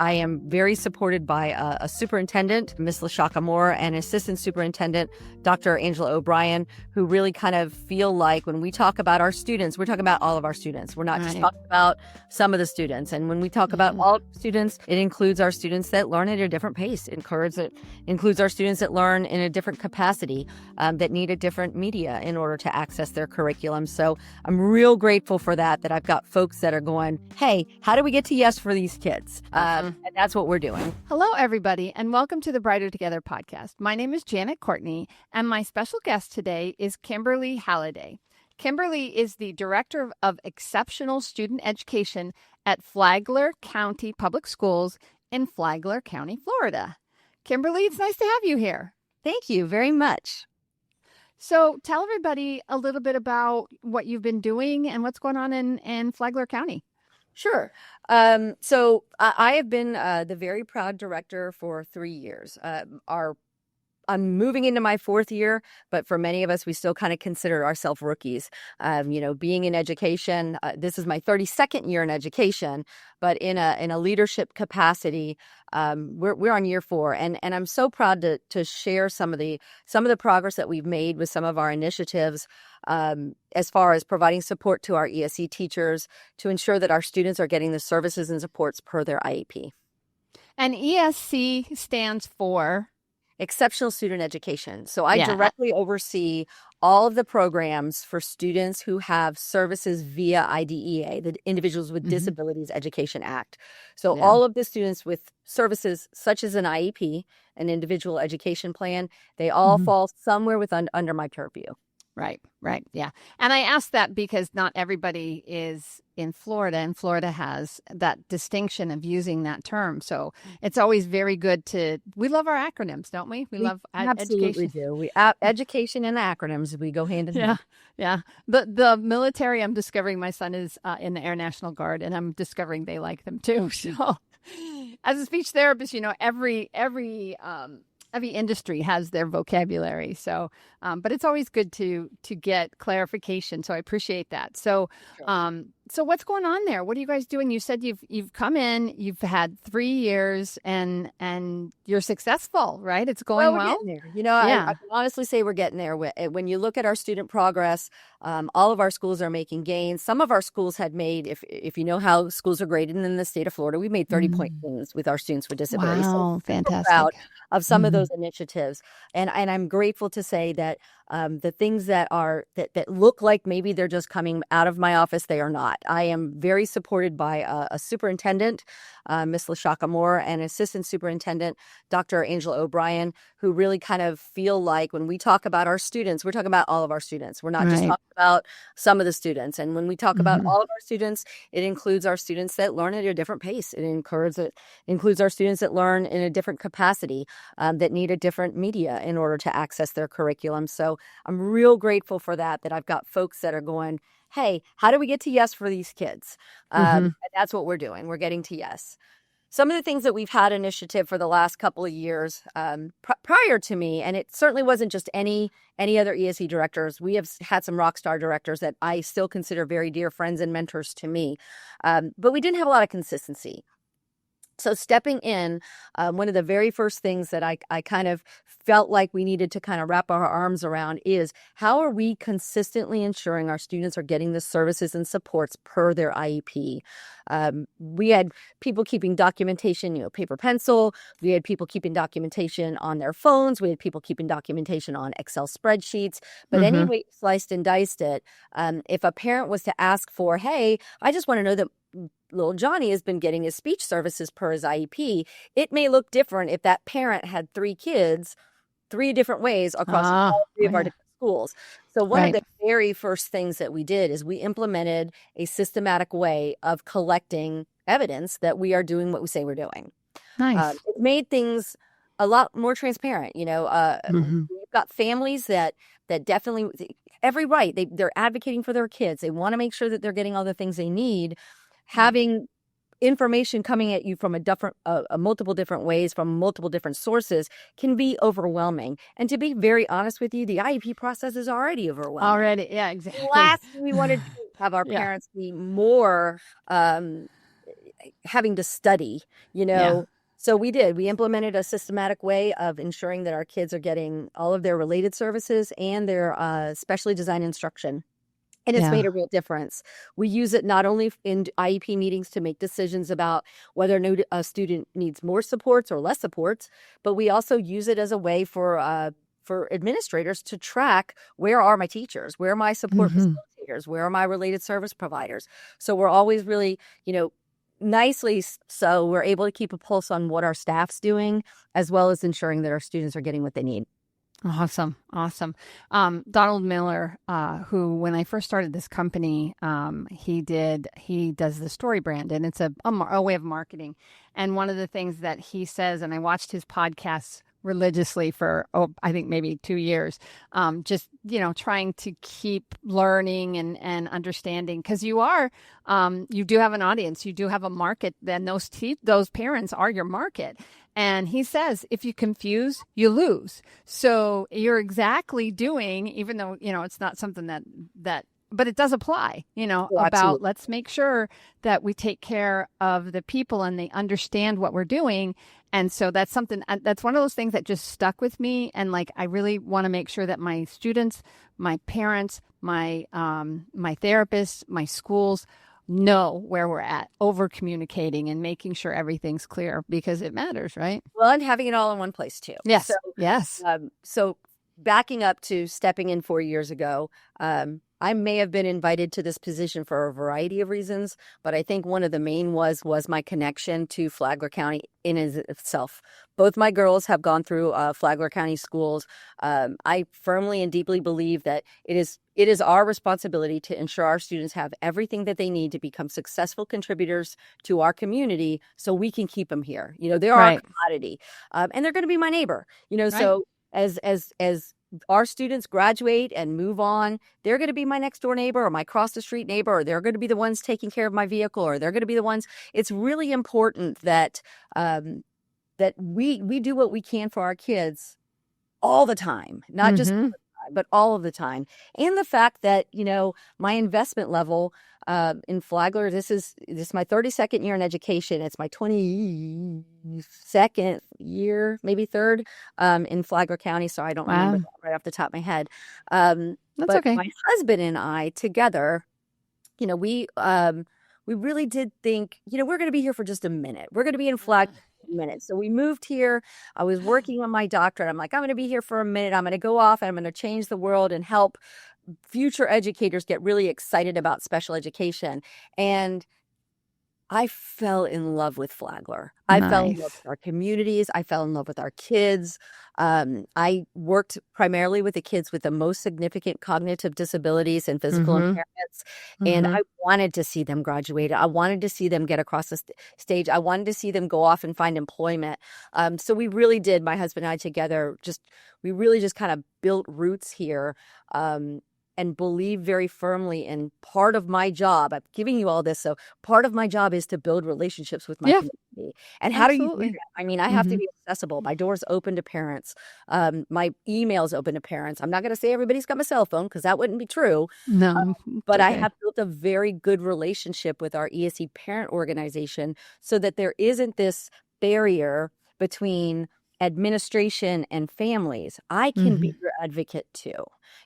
I am very supported by a superintendent, Ms. LaShaka Moore, and assistant superintendent, Dr. Angela O'Brien, who really kind of feel like when we talk about our students, we're talking about all of our students. We're not just Right. talking about some of the students. And when we talk about all students, it includes our students that learn at a different pace. It includes our students that learn in a different capacity, that need a different media in order to access their curriculum. So I'm real grateful for that I've got folks that are going, hey, how do we get to yes for these kids? And that's what we're doing. Hello, everybody, and welcome to the Brighter Together podcast. My name is Janet Courtney, and my special guest today is Kimberli Halliday. Kimberli is the Director of Exceptional Student Education at Flagler County Public Schools in Flagler County, Florida. Kimberli, it's nice to have you here. Thank you very much. So tell everybody a little bit about what you've been doing and what's going on in Flagler County. Sure. So I have been the very proud director for 3 years. I'm moving into my 4th year, but for many of us, we still kind of consider ourselves rookies. Being in education, this is my 32nd year in education, but in a leadership capacity, we're on year 4, and I'm so proud to share some of the progress that we've made with some of our initiatives, as far as providing support to our ESE teachers to ensure that our students are getting the services and supports per their IEP. And ESC stands for Exceptional Student Education. So I directly oversee all of the programs for students who have services via IDEA, the Individuals with Disabilities Education Act. So all of the students with services such as an IEP, an individual education plan, they all fall somewhere under my purview. Right. Yeah. And I asked that because not everybody is in Florida, and Florida has that distinction of using that term. So it's always very good we love our acronyms, don't we? We love absolutely education. Education and acronyms, we go hand in hand. Yeah. The military, I'm discovering my son is in the Air National Guard, and I'm discovering they like them too. So as a speech therapist, every industry has their vocabulary. So, but it's always good to get clarification. So I appreciate that. So, so what's going on there? What are you guys doing? You said you've come in, you've had 3 years, and you're successful, right? It's going well. We're getting there. I can honestly say we're getting there. When you look at our student progress, all of our schools are making gains. Some of our schools had made, if you know how schools are graded in the state of Florida, we made 30-point gains with our students with disabilities. Wow, so fantastic! Proud of some of those initiatives, and I'm grateful to say that the things that look like maybe they're just coming out of my office, they are not. I am very supported by a superintendent, Ms. LaShaka Moore, and assistant superintendent, Dr. Angela O'Brien, who really kind of feel like when we talk about our students, we're talking about all of our students. We're not just talking about some of the students. And when we talk about all of our students, it includes our students that learn at a different pace. It includes our students that learn in a different capacity, that need a different media in order to access their curriculum. So I'm real grateful for that I've got folks that are going, hey, how do we get to yes for these kids? And that's what we're doing. We're getting to yes. Some of the things that we've had initiative for the last couple of years, prior to me, and it certainly wasn't just any other ESE directors. We have had some rock star directors that I still consider very dear friends and mentors to me. But we didn't have a lot of consistency. So stepping in, one of the very first things that I kind of felt like we needed to kind of wrap our arms around is how are we consistently ensuring our students are getting the services and supports per their IEP? We had people keeping documentation, paper pencil. We had people keeping documentation on their phones. We had people keeping documentation on Excel spreadsheets. But any way you sliced and diced it, if a parent was to ask for, hey, I just want to know that little Johnny has been getting his speech services per his IEP, it may look different if that parent had 3 kids, 3 different ways across all 3 of our different schools. So one of the very first things that we did is we implemented a systematic way of collecting evidence that we are doing what we say we're doing. Nice. It made things a lot more transparent. We've got families that definitely every right. They're advocating for their kids. They want to make sure that they're getting all the things they need. Having information coming at you from multiple different ways, from multiple different sources, can be overwhelming. And to be very honest with you, the IEP process is already overwhelming. Yeah, exactly. Last thing we wanted to have our parents be more having to study, Yeah. So we did. We implemented a systematic way of ensuring that our kids are getting all of their related services and their specially designed instruction. And it's Yeah. made a real difference. We use it not only in IEP meetings to make decisions about whether a student needs more supports or less supports, but we also use it as a way for administrators to track, where are my teachers, where are my support Mm-hmm. facilitators, where are my related service providers. So we're always really, nicely so we're able to keep a pulse on what our staff's doing, as well as ensuring that our students are getting what they need. Awesome. Awesome. Donald Miller, who, when I first started this company, he does the story brand, and it's a way of marketing. And one of the things that he says, and I watched his podcasts religiously for, I think maybe 2 years, just, trying to keep learning and understanding, because you do have an audience, you do have a market, then those parents are your market. And he says, if you confuse, you lose. So you're exactly doing, even though, it's not something but it does apply, Oh, about absolutely. let's make sure that we take care of the people and they understand what we're doing. And so that's that's one of those things that just stuck with me. And like, I really want to make sure that my students, my parents, my therapists, my schools know where we're at, over communicating and making sure everything's clear, because it matters, right? Well, and having it all in one place too. Yes. So, Yes. so backing up to stepping in 4 years ago, I may have been invited to this position for a variety of reasons, but I think one of the main was my connection to Flagler County in itself. Both my girls have gone through Flagler County schools. I firmly and deeply believe that it is our responsibility to ensure our students have everything that they need to become successful contributors to our community, so we can keep them here. They're our Right. commodity, and they're going to be my neighbor. Right. So as our students graduate and move on, they're going to be my next door neighbor or my cross the street neighbor, or they're going to be the ones taking care of my vehicle, or they're going to be the ones. It's really important that that we do what we can for our kids all the time, not just Mm-hmm. but all of the time. And the fact that, my investment level in Flagler, this is my 32nd year in education. It's my 22nd year, maybe third, in Flagler County. So I don't remember Wow. that right off the top of my head. That's But okay. my husband and I together, we really did think, we're going to be here for just a minute. We're going to be in Flagler for a minute. So we moved here. I was working on my doctorate. I'm like, I'm going to be here for a minute. I'm going to go off and I'm going to change the world and help future educators get really excited about special education. And I fell in love with Flagler. I fell in love Nice. with our communities. I fell in love with our kids. I worked primarily with the kids with the most significant cognitive disabilities and physical Mm-hmm. impairments. And Mm-hmm. I wanted to see them graduate. I wanted to see them get across the stage. I wanted to see them go off and find employment. So we really did, my husband and I together, we really just kind of built roots here. And believe very firmly in part of my job. I'm giving you all this. So part of my job is to build relationships with my Yeah, community. And how do you do absolutely. that? I mean, I have to Mm-hmm. be accessible. My door's open to parents. My email's open to parents. I'm not going to say everybody's got my cell phone, because that wouldn't be true. No, But it's I okay. have built a very good relationship with our ESE parent organization, so that there isn't this barrier between administration and families. I can Mm-hmm. be your advocate too.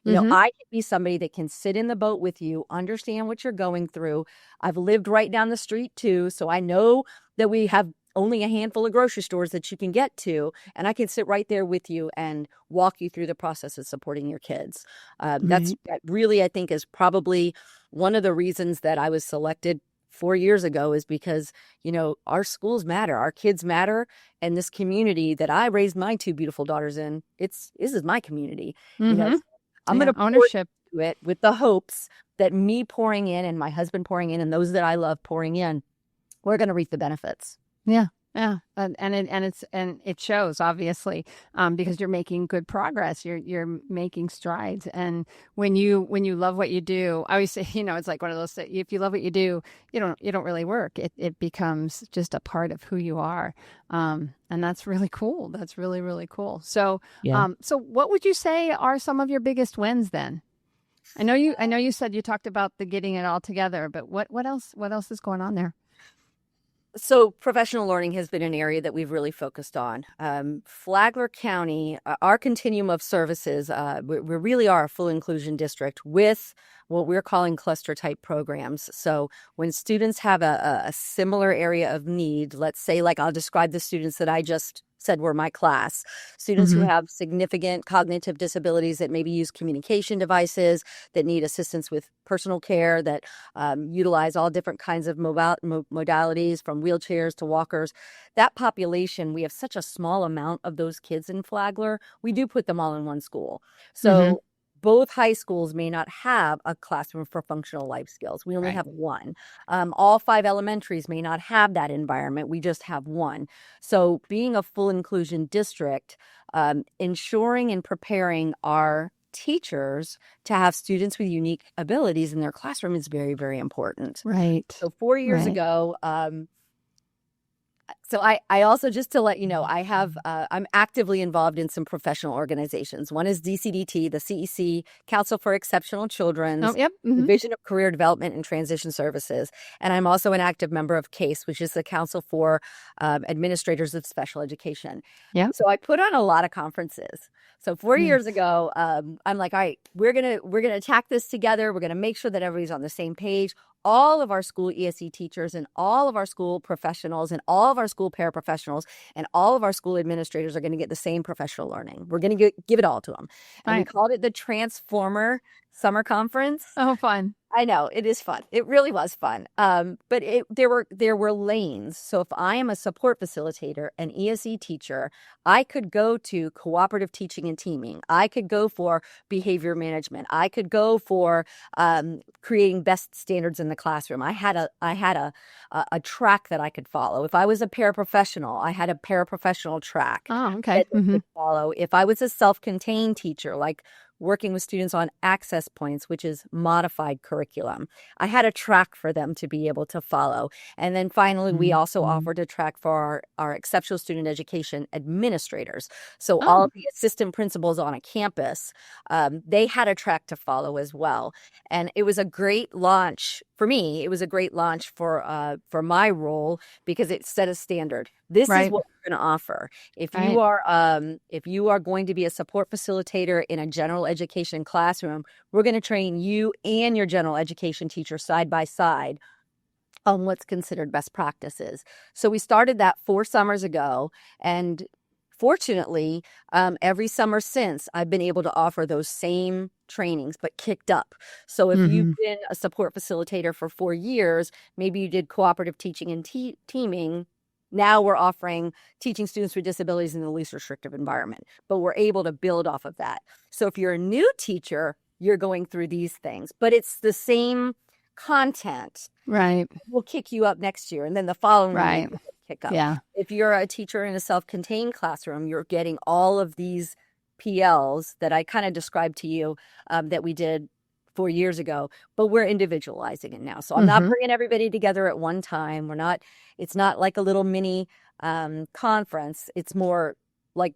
Mm-hmm. I can be somebody that can sit in the boat with you, understand what you're going through. I've lived right down the street too, so I know that we have only a handful of grocery stores that you can get to, and I can sit right there with you and walk you through the process of supporting your kids. That really, I think, is probably one of the reasons that I was selected 4 years ago, is because, our schools matter, our kids matter, and this community that I raised my two beautiful daughters in, this is my community. Mm-hmm. I'm going Yeah, to pour ownership. into it with the hopes that me pouring in and my husband pouring in and those that I love pouring in, we're going to reap the benefits. Yeah, yeah, and it shows, obviously, because you're making good progress. You're making strides, and when you love what you do, I always say, it's like one of those. If you love what you do, you don't really work. It becomes just a part of who you are, and that's really cool. That's really, really cool. So, Yeah. so what would you say are some of your biggest wins then? I know you said you talked about the getting it all together, but what else is going on there? So professional learning has been an area that we've really focused on. Flagler County, our continuum of services, we really are a full inclusion district with what we're calling cluster type programs. So when students have a similar area of need, let's say, like I'll describe the students that I just said were my class, students who have significant cognitive disabilities that maybe use communication devices, that need assistance with personal care, that utilize all different kinds of modalities from wheelchairs to walkers. That population, we have such a small amount of those kids in Flagler. We do put them all in one school. So both high schools may not have a classroom for functional life skills. We only have one. All 5 elementaries may not have that environment. We just have one. So being a full inclusion district, ensuring and preparing our teachers to have students with unique abilities in their classroom is very, very important. Right. So 4 years ago, so I also, just to let you know, I'm actively involved in some professional organizations. One is DCDT, the CEC, Council for Exceptional Children's Division of Career Development and Transition Services. And I'm also an active member of CASE, which is the Council for Administrators of Special Education. So I put on a lot of conferences. So 4 years ago, I'm like, all right, we're gonna attack this together. We're gonna make sure that everybody's on the same page. All of our school ESE teachers and all of our school professionals and all of our school paraprofessionals and all of our school administrators are going to get the same professional learning. We're going to give it all to them. And we called it the Transformer Summer Conference. Oh, fun. I know, it is fun. It really was fun. But there were lanes. So if I am a support facilitator, an ESE teacher, I could go to cooperative teaching and teaming. I could go for behavior management. I could go for creating best standards in the classroom. I had a track that I could follow. If I was a paraprofessional, I had a paraprofessional track that I could follow. If I was a self-contained teacher, like working with students on access points, which is modified curriculum, I had a track for them to be able to follow. And then finally, we also offered a track for our exceptional student education administrators. So all of the assistant principals on a campus, they had a track to follow as well. And it was a great launch for me. It was a great launch for my role, because it set a standard. This is what we're going to offer. If you are going to be a support facilitator in a general education classroom, we're going to train you and your general education teacher side by side on what's considered best practices. So we started that 4 summers ago, and fortunately, every summer since, I've been able to offer those same trainings, but kicked up. So if you've been a support facilitator for 4 years, maybe you did cooperative teaching and teaming. Now we're offering teaching students with disabilities in the least restrictive environment, but we're able to build off of that. So if you're a new teacher, you're going through these things, but it's the same content. Right. We'll kick you up next year, and then the following year we'll kick up. Yeah. If you're a teacher in a self-contained classroom, you're getting all of these PLs that I kind of described to you that we did 4 years ago, but we're individualizing it now. So I'm not bringing everybody together at one time. It's not like a little mini conference. It's more like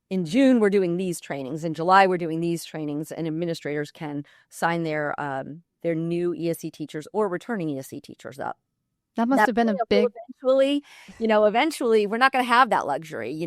in June, we're doing these trainings. In July, we're doing these trainings, and administrators can sign their new ESE teachers or returning ESE teachers up. That must have been a big... Eventually, we're not going to have that luxury.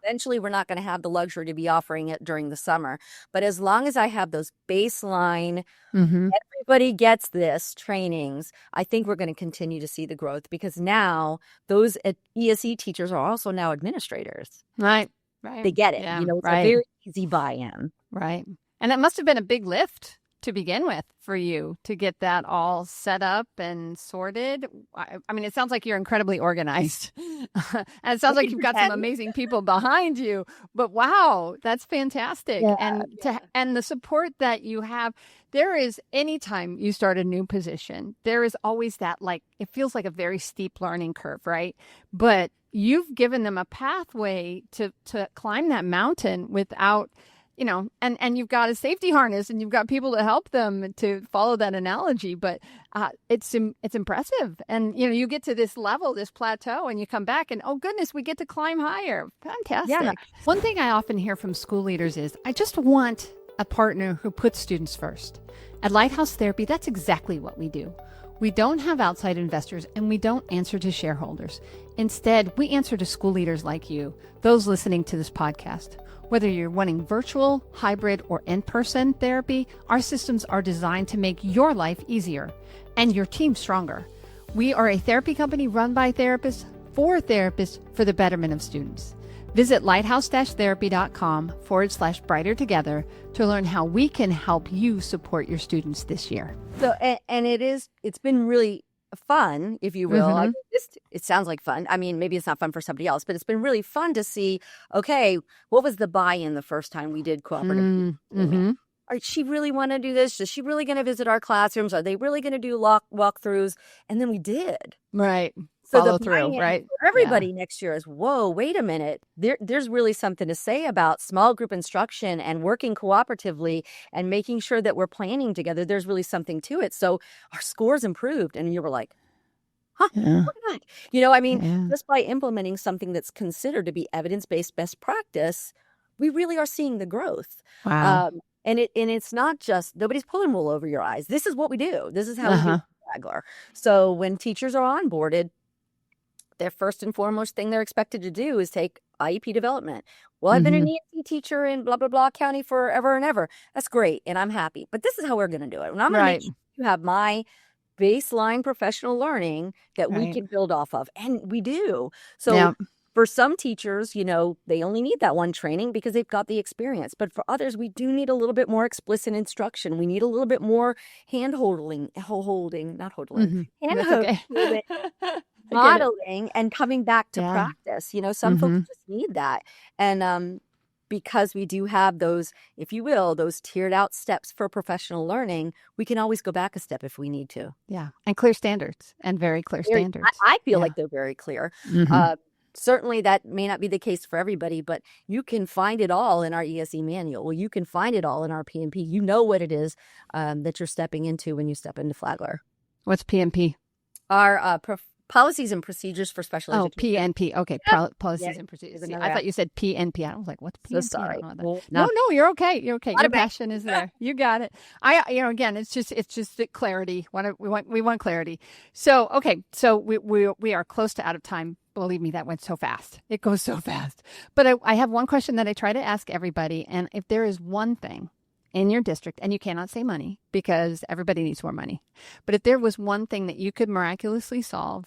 Eventually, we're not going to have the luxury to be offering it during the summer. But as long as I have those baseline, everybody gets this trainings, I think we're going to continue to see the growth, because now those ESE teachers are also now administrators. Right. They get it. Yeah, it's a very easy buy-in. Right. And that must have been a big lift to begin with for you to get that all set up and sorted. I mean, it sounds like you're incredibly organized. And it sounds like you've got some amazing people behind you. But wow, that's fantastic. Yeah, and the support that you have, there is, anytime you start a new position, there is always that, like, it feels like a very steep learning curve, right? But you've given them a pathway to climb that mountain without, and you've got a safety harness, and you've got people to help them, to follow that analogy. But it's impressive. And, you get to this level, this plateau, and you come back and, oh, goodness, we get to climb higher. Fantastic. Yeah. One thing I often hear from school leaders is, I just want a partner who puts students first. At Lighthouse Therapy, that's exactly what we do. We don't have outside investors, and we don't answer to shareholders. Instead, we answer to school leaders like you, those listening to this podcast. Whether you're wanting virtual, hybrid, or in-person therapy, our systems are designed to make your life easier and your team stronger. We are a therapy company run by therapists for the betterment of students. Visit lighthouse-therapy.com/brighter together to learn how we can help you support your students this year. So, and it's been really fun, if you will. Mm-hmm. It sounds like fun. I mean, maybe it's not fun for somebody else, but it's been really fun to see, okay, what was the buy-in the first time we did cooperative? Mm-hmm. Does she really want to do this? Is she really going to visit our classrooms? Are they really going to do walkthroughs? And then we did. Right. So Follow the through, right? For everybody next year is, whoa, wait a minute. There's really something to say about small group instruction and working cooperatively and making sure that we're planning together. There's really something to it. So our scores improved. And you were like, huh, look at that. Just by implementing something that's considered to be evidence-based best practice, we really are seeing the growth. Wow. And it's not just, nobody's pulling wool over your eyes. This is what we do. This is how we do Flagler. So when teachers are onboarded, their first and foremost thing they're expected to do is take IEP development. Well, I've been an ESC teacher in blah, blah, blah county forever and ever. That's great. And I'm happy. But this is how we're going to do it. And I'm going to make sure you have my baseline professional learning that we can build off of. And we do. So for some teachers, they only need that one training because they've got the experience. But for others, we do need a little bit more explicit instruction. We need a little bit more hand-holding, modeling and coming back to practice. Some folks just need that. And because we do have those, if you will, those tiered out steps for professional learning, we can always go back a step if we need to. Yeah. And clear standards and very clear standards. I feel like they're very clear. Certainly that may not be the case for everybody, but you can find it all in our ESE manual. Well, you can find it all in our PMP. You know what it is that you're stepping into when you step into Flagler. What's PMP? Our policies and procedures for special education. PNP. Okay. Policies and procedures. See, I thought you said PNP. I was like, what's PNP? So sorry. No, you're okay. You're okay. Your passion is there. You got it. Again, it's just clarity. We want clarity. So, okay. So we are close to out of time. Believe me, that went so fast. It goes so fast. But I have one question that I try to ask everybody. And if there is one thing in your district, and you cannot say money because everybody needs more money, but if there was one thing that you could miraculously solve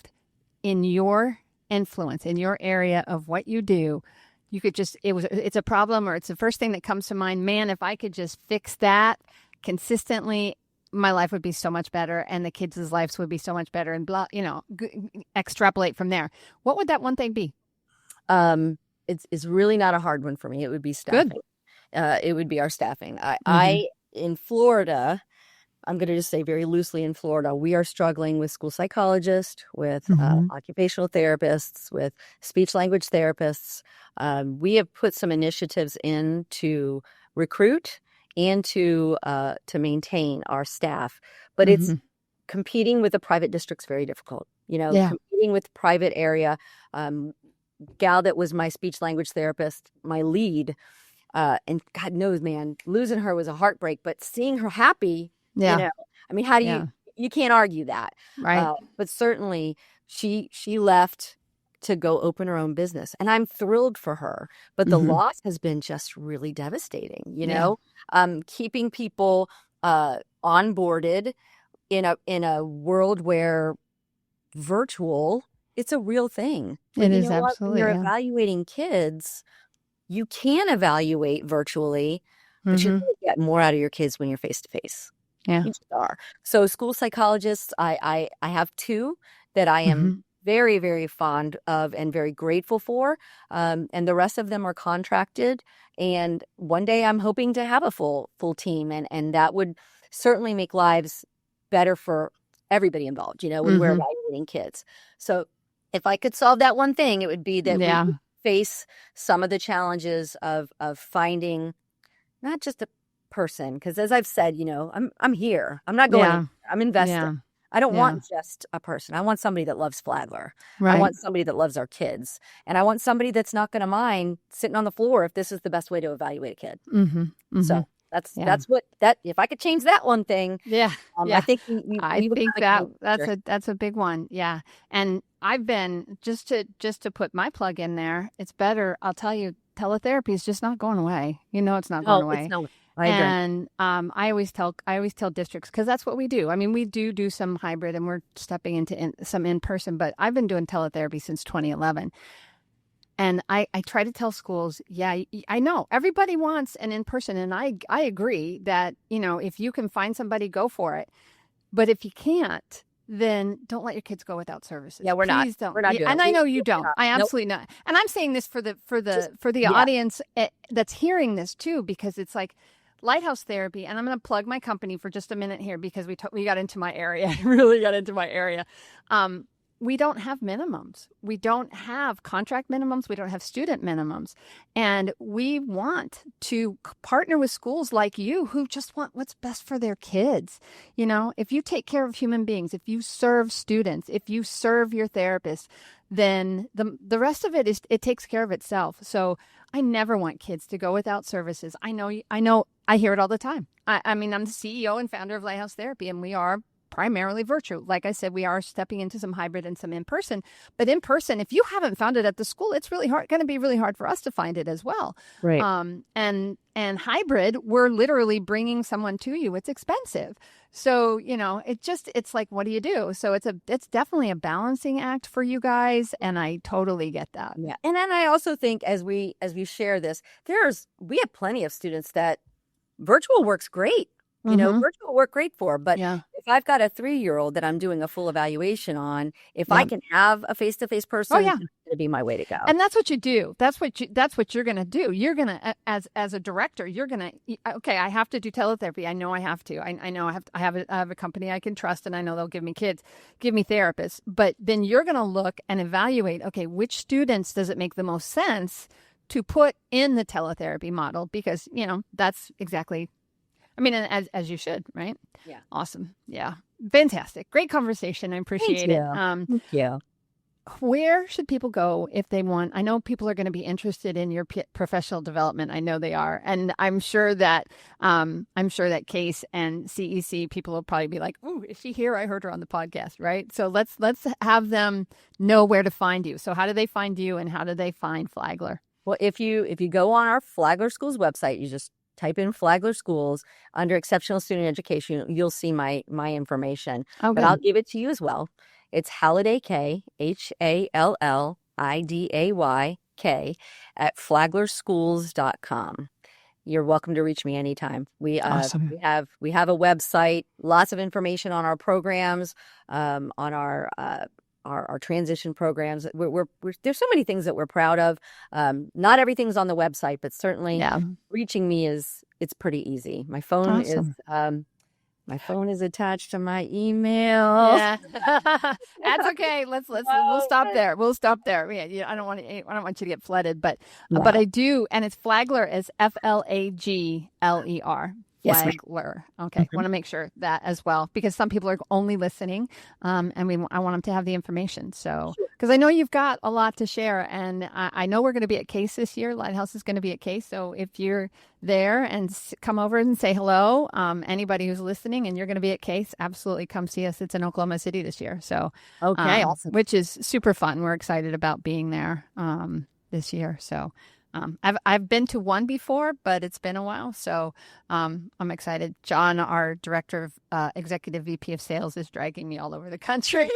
in your influence, in your area of what you do, you could just, it's a problem or it's the first thing that comes to mind. Man, if I could just fix that consistently, my life would be so much better and the kids' lives would be so much better, and blah, extrapolate from there. What would that one thing be? It's really not a hard one for me. It would be staffing. Good. It would be our staffing. I in Florida, I'm going to just say very loosely in Florida, we are struggling with school psychologists, with occupational therapists, with speech language therapists. We have put some initiatives in to recruit and to maintain our staff, but it's competing with the private district's very difficult. Competing with private area. Gal that was my speech language therapist, my lead. And God knows, man, losing her was a heartbreak, but seeing her happy, how do you can't argue that. Right. But certainly she left to go open her own business, and I'm thrilled for her, but the loss has been just really devastating, keeping people onboarded in a world where virtual, it's a real thing. It is absolutely. When you're evaluating kids, you can evaluate virtually, but you really get more out of your kids when you're face to face. Yeah, you just are. So school psychologists, I have two that I am very, very fond of and very grateful for, and the rest of them are contracted. And one day I'm hoping to have a full team, and that would certainly make lives better for everybody involved. When we're evaluating kids. So if I could solve that one thing, it would be that we face some of the challenges of finding not just a person, because as I've said, I'm here. I'm not going anywhere. I'm invested. Yeah. I don't want just a person. I want somebody that loves Flagler. Right. I want somebody that loves our kids. And I want somebody that's not going to mind sitting on the floor if this is the best way to evaluate a kid. So That's what that if I could change that one thing, Yeah. I Yeah. think I we would think have a that's a big one. Yeah. And I've been just to put my plug in there, it's better. I'll tell you, teletherapy is just not going away. It's not going No, it's away. no. I agree. And I always tell districts, because that's what we do. I mean, we do some hybrid, and we're stepping into some in person, but I've been doing teletherapy since 2011. And I try to tell schools, yeah, I know everybody wants an in person, and I agree that if you can find somebody, go for it. But if you can't, then don't let your kids go without services. Yeah, we're not. Please don't. We're not doing And it. I know you don't. Not. I Nope. absolutely not. And I'm saying this for the Yeah. audience that's hearing this too, because it's like Lighthouse Therapy. And I'm going to plug my company for just a minute here, because we got into my area, really got into my area. We don't have minimums. We don't have contract minimums. We don't have student minimums. And we want to partner with schools like you, who just want what's best for their kids. If you take care of human beings, if you serve students, if you serve your therapist, then the rest of it takes care of itself. So I never want kids to go without services. I know, I hear it all the time. I mean, I'm the CEO and founder of Lighthouse Therapy, and we are primarily virtual. Like I said, we are stepping into some hybrid and some in person. But in person, if you haven't found it at the school, it's going to be really hard for us to find it as well. Right. And hybrid, we're literally bringing someone to you. It's expensive. So, it's like, what do you do? So it's definitely a balancing act for you guys. And I totally get that. Yeah. And then I also think as we share this, we have plenty of students that virtual works great. Virtual work great for, but if I've got a 3-year-old that I'm doing a full evaluation on, if I can have a face-to-face person, it's going to be my way to go. And that's what you do. That's what you're going to do. You're going to, as a director, you're going to, okay, I have to do teletherapy. I know I have to. I know I have a company I can trust, and I know they'll give me therapists. But then you're going to look and evaluate, okay, which students does it make the most sense to put in the teletherapy model? Because, that's exactly, I mean, as you should, right? Yeah. Awesome. Yeah. Fantastic. Great conversation. I appreciate it. Thank you. Where should people go if they want? I know people are going to be interested in your professional development. I know they are. And I'm sure that Case and CEC people will probably be like, "Ooh, is she here? I heard her on the podcast," right? So let's have them know where to find you. So how do they find you, and how do they find Flagler? Well, if you go on our Flagler Schools website, you just type in Flagler Schools under Exceptional Student Education. You'll see my information. Oh, but I'll give it to you as well. It's Halliday, HALLIDAY, at flaglerschools.com. You're welcome to reach me anytime. Awesome. We have a website, lots of information on our programs, on our transition programs. There's so many things that we're proud of. Not everything's on the website, but certainly reaching me it's pretty easy. My phone is attached to my email. Yeah. That's okay. We'll stop there. We'll stop there. Yeah, I don't want you to get flooded, but I do, and it's Flagler as FLAGLER. Yes, Flagler. Okay. Want to make sure that as well, because some people are only listening, and I want them to have the information. So, because I know you've got a lot to share, and I know we're going to be at Case this year. Lighthouse is going to be at Case. So if you're there, and come over and say hello, anybody who's listening, and you're going to be at Case, absolutely come see us. It's in Oklahoma City this year. So, okay, awesome. Which is super fun. We're excited about being there this year. So. I've been to one before, but it's been a while, so I'm excited. John, our director of executive VP of sales, is dragging me all over the country,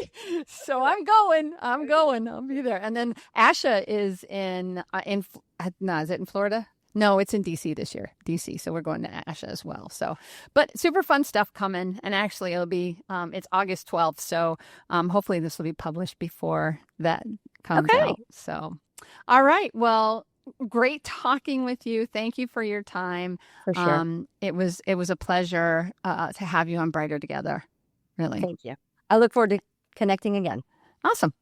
so I'm going. I'll be there. And then Asha is is it in Florida? No, it's in DC this year. DC, so we're going to Asha as well. So, but super fun stuff coming, and actually it'll be it's August 12th, so hopefully this will be published before that comes out. So, all right, well. Great talking with you. Thank you for your time. For sure. It was a pleasure to have you on Brighter Together. Really. Thank you. I look forward to connecting again. Awesome.